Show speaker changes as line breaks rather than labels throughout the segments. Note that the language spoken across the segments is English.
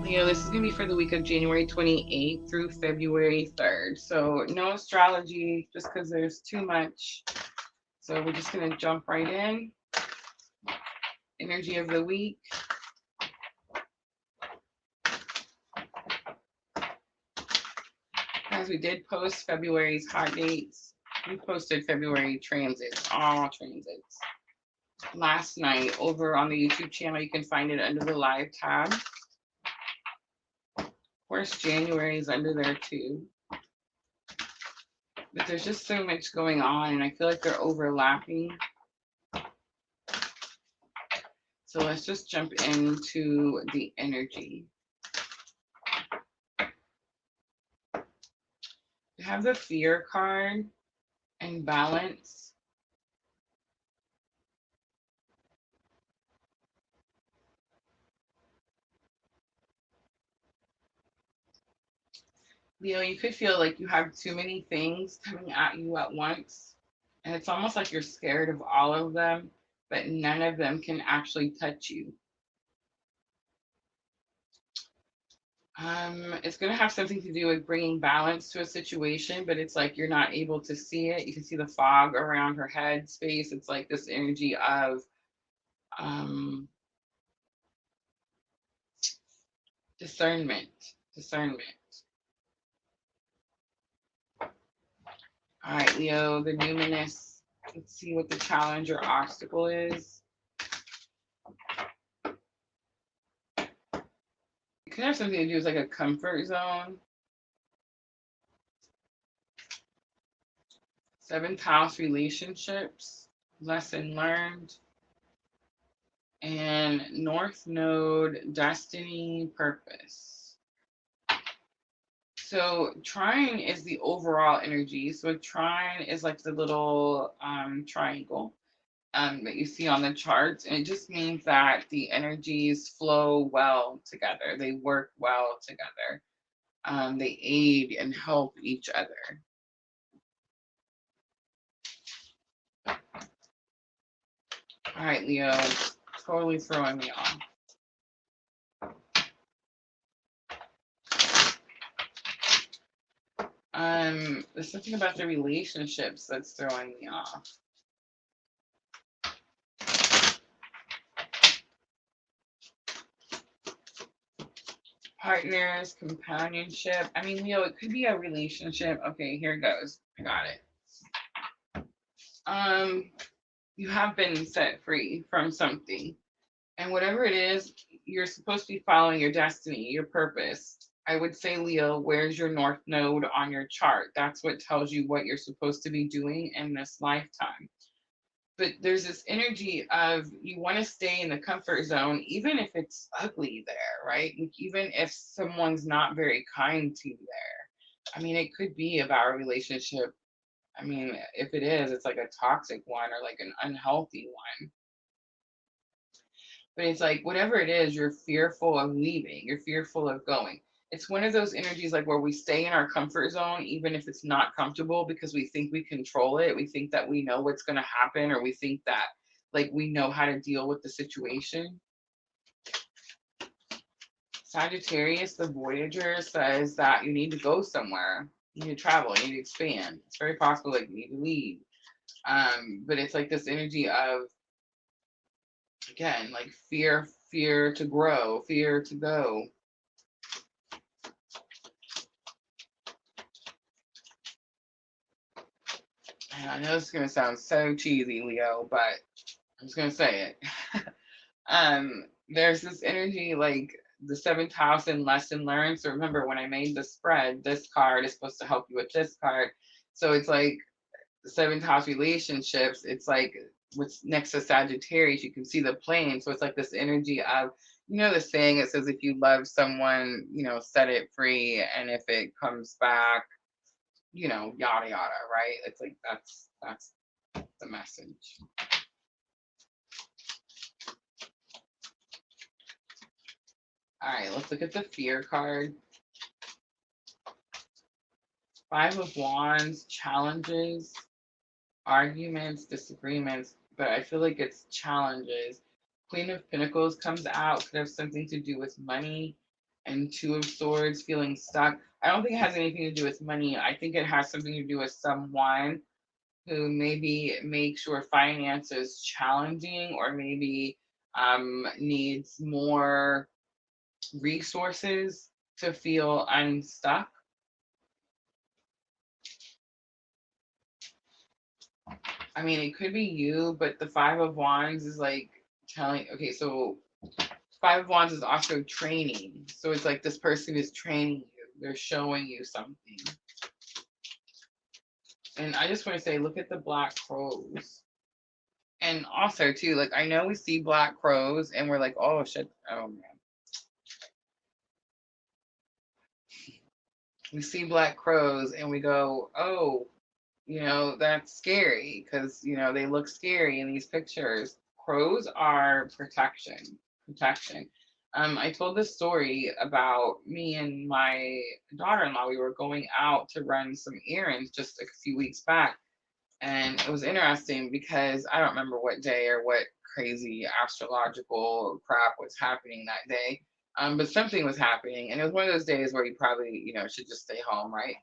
Leo, this is going to be for the week of January 28th through February 3rd. So, no astrology just because there's too much. So, we're just going to jump right in. Energy of the week. As we did post February's hot dates, we posted February transits, all transits. Last night over on the YouTube channel, you can find it under the live tab. Of course, January is under there too. But there's just so much going on, and I feel like they're overlapping. So let's just jump into the energy. We have the fear card and balance. Leo, you could feel like you have too many things coming at you at once. And it's almost like you're scared of all of them, but none of them can actually touch you. It's going to have something to do with bringing balance to a situation, but it's like you're not able to see it. You can see the fog around her head space. It's like this energy of discernment. All right, Leo, the numinous. Let's see what the challenge or obstacle is. It could have something to do with like a comfort zone. Seventh house relationships, lesson learned. And North Node, destiny, purpose. So trine is the overall energy. So trine is like the little triangle that you see on the charts. And it just means that the energies flow well together. They work well together. They aid and help each other. All right, Leo, totally throwing me off. There's something about the relationships that's throwing me off. Partners, companionship. I mean, Leo, it could be a relationship. Okay, here it goes. I got it. You have been set free from something. And whatever it is, you're supposed to be following your destiny, your purpose. I would say, Leo, where's your North Node on your chart? That's what tells you what you're supposed to be doing in this lifetime. But there's this energy of you want to stay in the comfort zone, even if it's ugly there, right? Like even if someone's not very kind to you there. I mean, it could be about a relationship. I mean, if it is, it's like a toxic one or like an unhealthy one. But it's like whatever it is, you're fearful of leaving, you're fearful of going. It's one of those energies like where we stay in our comfort zone, even if it's not comfortable, because we think we control it. We think that we know what's going to happen, or we think that like we know how to deal with the situation. Sagittarius, the Voyager, says that you need to go somewhere. You need to travel, you need to expand. It's very possible like you need to leave. But it's like this energy of, again, like fear to grow, fear to go. And I know this is going to sound so cheesy, Leo, but I'm just going to say it. There's this energy like the seventh house and lesson learned. So remember when I made the spread, this card is supposed to help you with this card. So it's like the seventh house relationships. It's like what's next to Sagittarius, you can see the plane. So it's like this energy of, you know, the saying it says, if you love someone, you know, set it free. And if it comes back, you know, yada yada, right? It's like that's the message. All right, let's look at the fear card. Five of Wands, challenges, arguments, disagreements, but I feel like it's challenges. Queen of Pentacles comes out, could have something to do with money. and Two of Swords, feeling stuck. I don't think it has anything to do with money. I think it has something to do with someone who maybe makes your finances challenging, or maybe needs more resources to feel unstuck. I mean, it could be you, but the Five of Wands is like telling, okay, so Five of Wands is also training. So it's like this person is training you, they're showing you something. And I just want to say, look at the black crows. And also, too, like, I know we see black crows and we're like, oh shit, oh man. We see black crows and we go, oh, that's scary because, they look scary in these pictures. Crows are protection, protection. I told this story about me and my daughter-in-law. We were going out to run some errands just a few weeks back. And it was interesting because I don't remember what day or what crazy astrological crap was happening that day. But something was happening. And it was one of those days where you probably, should just stay home, right?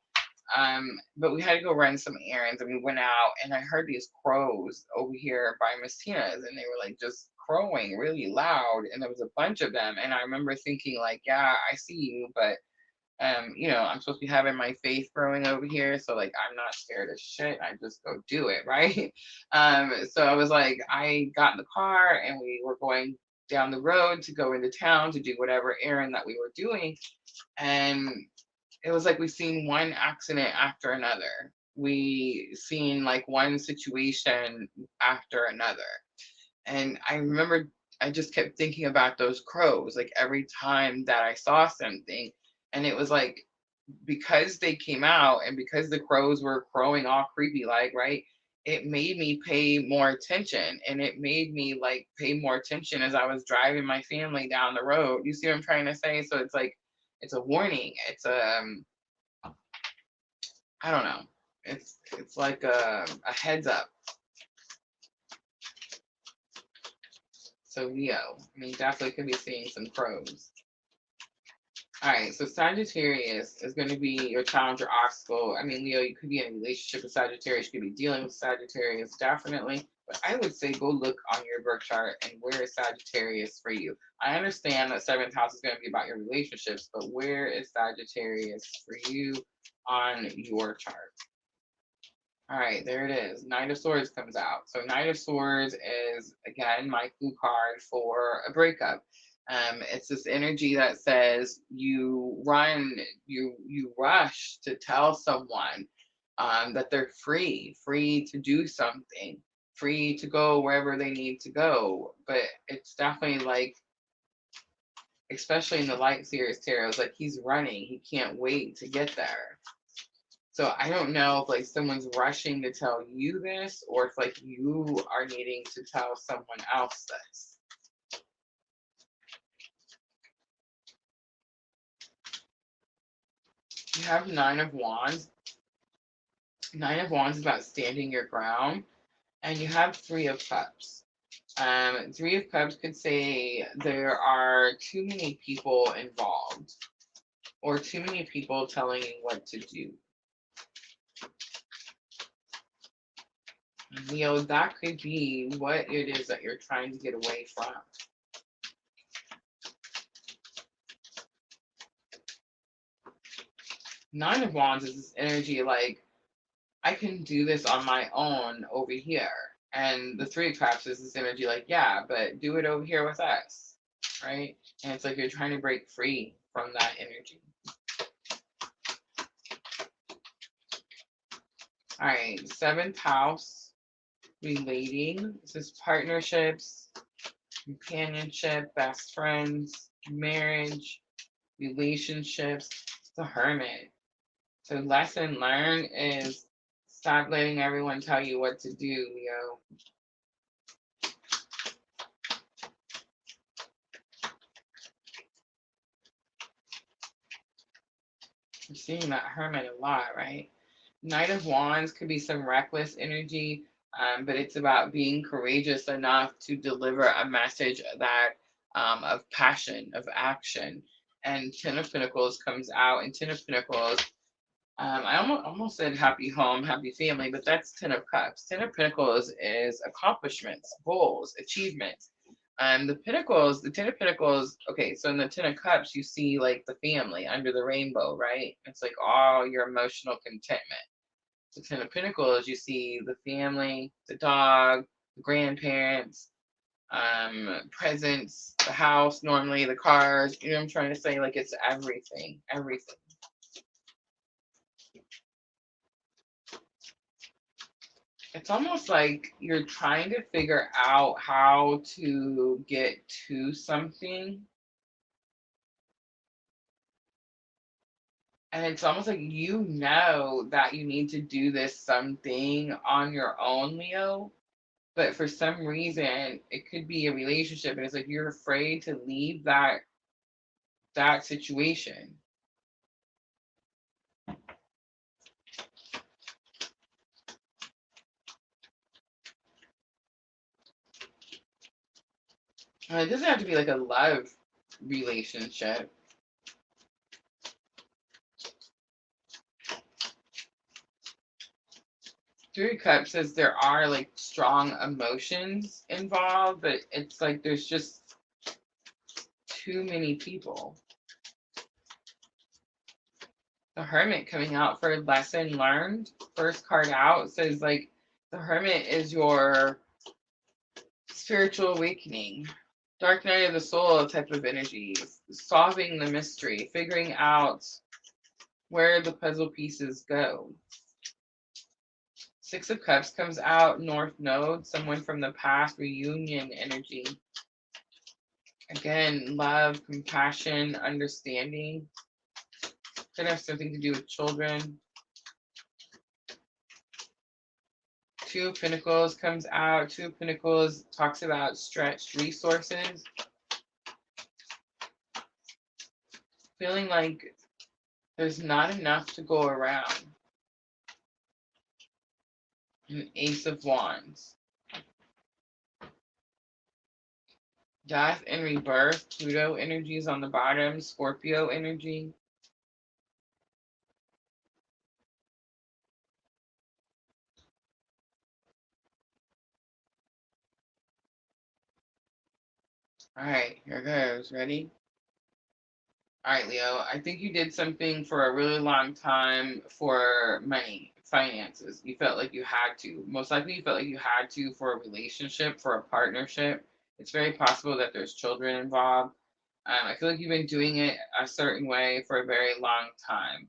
But we had to go run some errands, and we went out, and I heard these crows over here by Miss Tina's, and they were like just crowing really loud, and there was a bunch of them. And I remember thinking, like, yeah, I see you, but I'm supposed to be having my faith growing over here, so like I'm not scared of shit. I just go do it, right? So I was like, I got in the car and we were going down the road to go into town to do whatever errand that we were doing. And it was like we seen one accident after another. We seen like one situation after another. And I remember I just kept thinking about those crows, like every time that I saw something. And it was like, because they came out and because the crows were crowing all creepy like, right? It made me pay more attention, and it made me like pay more attention as I was driving my family down the road. You see what I'm trying to say? So it's like, it's a warning. It's I don't know. It's like a heads up. So Leo, I mean, definitely could be seeing some crows. All right, so Sagittarius is going to be your challenge or obstacle. I mean, Leo, you could be in a relationship with Sagittarius. You could be dealing with Sagittarius, definitely. But I would say go look on your birth chart and where is Sagittarius for you. I understand that seventh house is going to be about your relationships, but where is Sagittarius for you on your chart? All right, there it is. Knight of Swords comes out. So Knight of Swords is, again, my clue card for a breakup. It's this energy that says you run, you rush to tell someone that they're free to do something, free to go wherever they need to go. But it's definitely like, especially in the Light Series tarot, it's like he's running. He can't wait to get there. So I don't know if like someone's rushing to tell you this, or if like you are needing to tell someone else this. You have Nine of Wands. Nine of Wands is about standing your ground. And you have Three of Cups. Three of Cups could say there are too many people involved, or too many people telling you what to do. Leo, that could be what it is that you're trying to get away from. Nine of Wands is this energy like, I can do this on my own over here. And the Three of Cups is this energy like, yeah, but do it over here with us, right? And it's like you're trying to break free from that energy. All right, seventh house, relating. This is partnerships, companionship, best friends, marriage, relationships. It's the Hermit. So lesson learned is stop letting everyone tell you what to do, Leo. I'm seeing that Hermit a lot, right? Knight of Wands could be some reckless energy, but it's about being courageous enough to deliver a message that of passion, of action. and Ten of Pentacles comes out, and Ten of Pentacles, I almost said happy home, happy family, but that's Ten of Cups. Ten of Pentacles is accomplishments, goals, achievements. The Ten of Pentacles, okay, so in the Ten of Cups, you see like the family under the rainbow, right? It's like all your emotional contentment. The Ten of Pentacles, you see the family, the dog, the grandparents, presents, the house, normally the cars. You know what I'm trying to say? Like it's everything, everything. It's almost like you're trying to figure out how to get to something. And it's almost like you know that you need to do this something on your own, Leo. But for some reason, it could be a relationship, and it's like you're afraid to leave that situation. It doesn't have to be like a love relationship. Three of Cups says there are like strong emotions involved, but it's like there's just too many people. The Hermit coming out for lesson learned. First card out says like the Hermit is your spiritual awakening. Dark night of the soul type of energy. Solving the mystery. Figuring out where the puzzle pieces go. Six of Cups comes out, North Node, someone from the past, reunion energy. Again, love, compassion, understanding. Could have something to do with children. Two of Pentacles comes out. Two of Pentacles talks about stretched resources. Feeling like there's not enough to go around. An Ace of Wands. Death and rebirth. Pluto energy is on the bottom. Scorpio energy. All right, here goes. Ready? All right, Leo. I think you did something for a really long time for money, finances. You felt like you had to. Most likely, you felt like you had to for a relationship, for a partnership. It's very possible that there's children involved. I feel like you've been doing it a certain way for a very long time.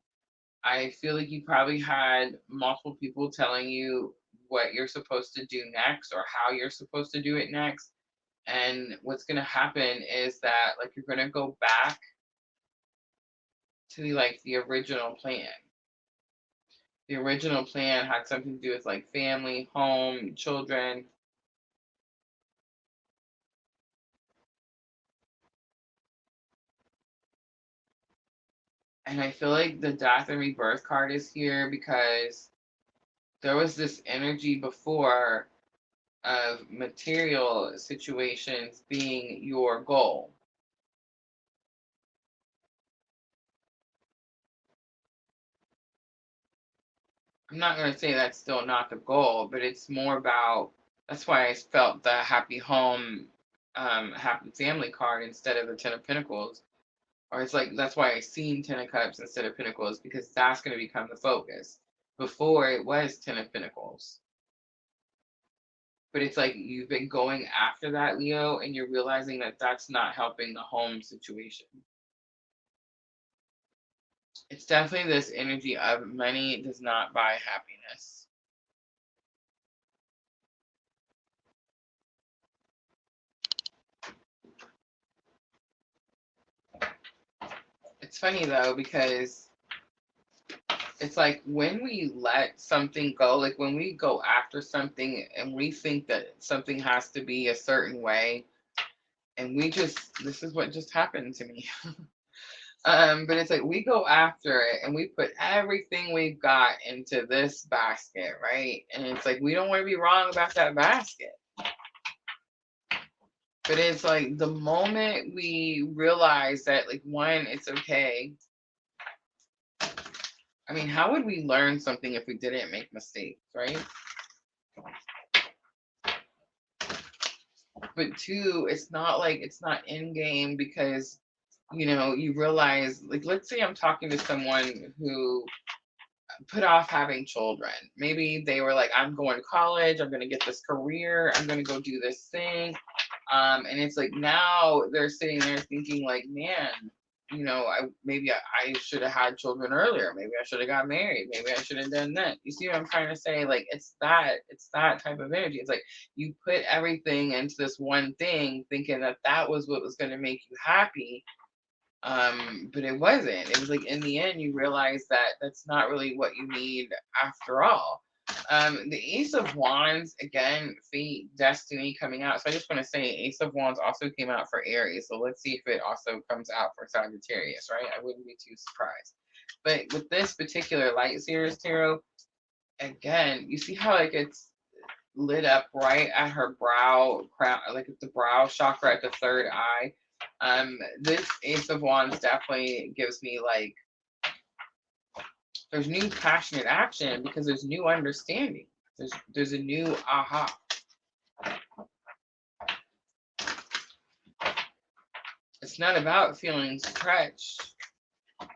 I feel like you probably had multiple people telling you what you're supposed to do next or how you're supposed to do it next. And what's going to happen is that like you're going to go back to the original plan. The original plan had something to do with like family, home, children. And I feel like the death and rebirth card is here because there was this energy before of material situations being your goal. I'm not going to say that's still not the goal, but it's more about that's why I felt the happy home, happy family card instead of the Ten of Pentacles. Or it's like that's why I seen Ten of Cups instead of Pentacles because that's going to become the focus. Before it was Ten of Pentacles. But it's like you've been going after that, Leo, and you're realizing that that's not helping the home situation. It's definitely this energy of money does not buy happiness. It's funny though because it's like when we let something go, like when we go after something and we think that something has to be a certain way, and this is what just happened to me. But it's like we go after it and we put everything we've got into this basket, right? And it's like we don't want to be wrong about that basket. But it's like the moment we realize that, like, one, it's okay. I mean, how would we learn something if we didn't make mistakes, right? But two, it's not like it's not in game because, you realize, like, let's say I'm talking to someone who put off having children. Maybe they were like, I'm going to college, I'm going to get this career, I'm going to go do this thing. And it's like now they're sitting there thinking, like, man, I should have had children earlier. Maybe I should have got married. Maybe I should have done that. You see what I'm trying to say? Like, it's that type of energy. It's like you put everything into this one thing, thinking that that was what was going to make you happy, but it wasn't. It was like in the end you realize that that's not really what you need after all. The Ace of Wands, again, fate, destiny coming out. So I just want to say Ace of Wands also came out for Aries, so let's see if it also comes out for Sagittarius, right? I wouldn't be too surprised. But with this particular Light Series Tarot, again, you see how, like, it's lit up right at her brow crown, like at the brow chakra at the third eye. This Ace of Wands definitely gives me, like, there's new passionate action because there's new understanding. There's a new aha. It's not about feeling stretched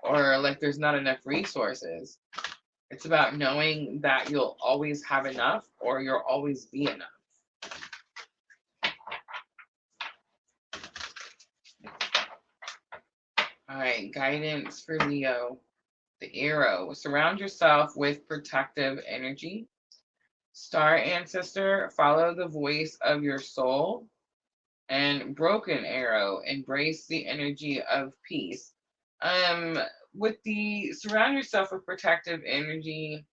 or like there's not enough resources. It's about knowing that you'll always have enough or you'll always be enough. All right, guidance for Leo. The arrow. Surround yourself with protective energy. Star ancestor, follow the voice of your soul. And broken arrow, embrace the energy of peace. Um, with the surround yourself with protective energy,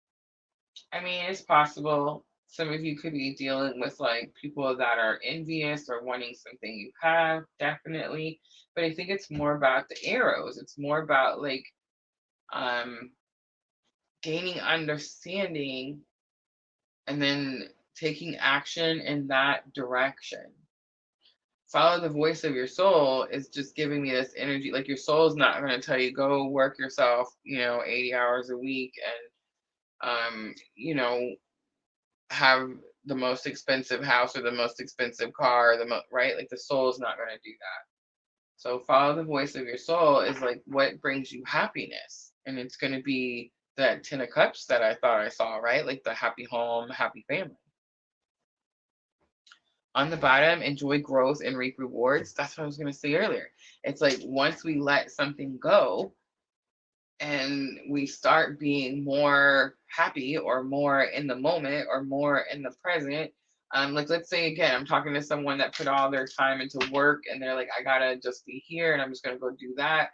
I mean, it's possible some of you could be dealing with, like, people that are envious or wanting something you have, definitely. But I think it's more about the arrows. It's more about, like, um gaining understanding and then taking action in that direction. Follow the voice of your soul is just giving me this energy. Like, your soul is not going to tell you go work yourself, 80 hours a week and have the most expensive house or the most expensive car, right? Like, the soul is not going to do that. So follow the voice of your soul is like what brings you happiness, and it's going to be that 10 of cups that I thought I saw, right? Like the happy home, happy family. On the bottom, enjoy growth and reap rewards. That's what I was going to say earlier. It's like once we let something go and we start being more happy or more in the moment or more in the present. Like, let's say again, I'm talking to someone that put all their time into work and they're like, I gotta just be here and I'm just gonna go do that.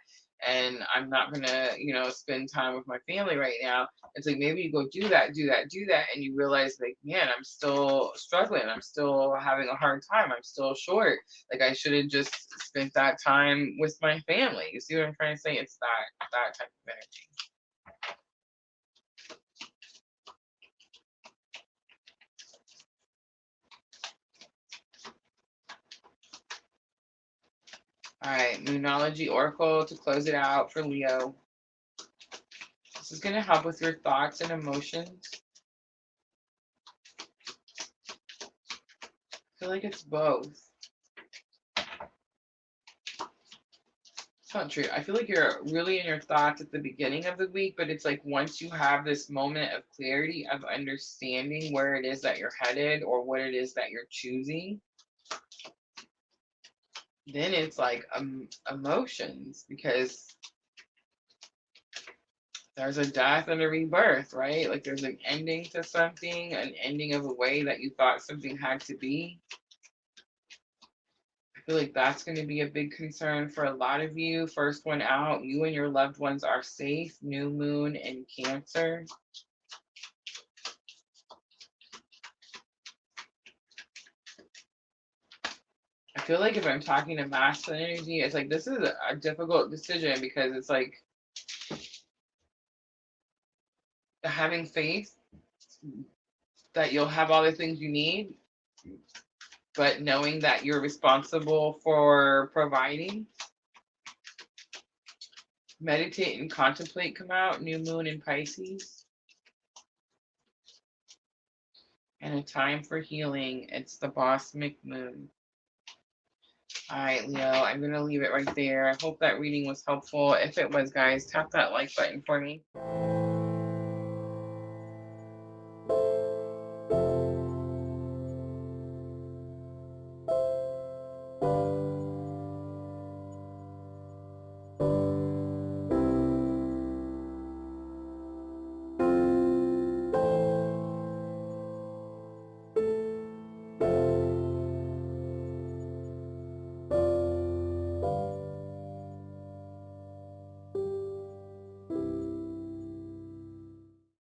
And I'm not gonna, spend time with my family right now. It's like maybe you go do that, do that, do that, and you realize, like, man, I'm still struggling. I'm still having a hard time. I'm still short. Like, I should have just spent that time with my family. You see what I'm trying to say? It's that type of energy. All right, Moonology Oracle to close it out for Leo. This is going to help with your thoughts and emotions. I feel like it's both. It's not true. I feel like you're really in your thoughts at the beginning of the week, but it's like once you have this moment of clarity of understanding where it is that you're headed or what it is that you're choosing, then it's like emotions, because there's a death and a rebirth, right? Like, there's an ending to something, an ending of a way that you thought something had to be. I feel like that's going to be a big concern for a lot of you. First one out, you and your loved ones are safe. New moon in Cancer. I feel like if I'm talking to masculine energy, it's like this is a difficult decision because it's like having faith that you'll have all the things you need but knowing that you're responsible for providing. Meditate and contemplate come out. New moon in Pisces. And a time for healing. It's the Bosmic moon. All right, Leo, I'm going to leave it right there. I hope that reading was helpful. If it was, guys, tap that like button for me.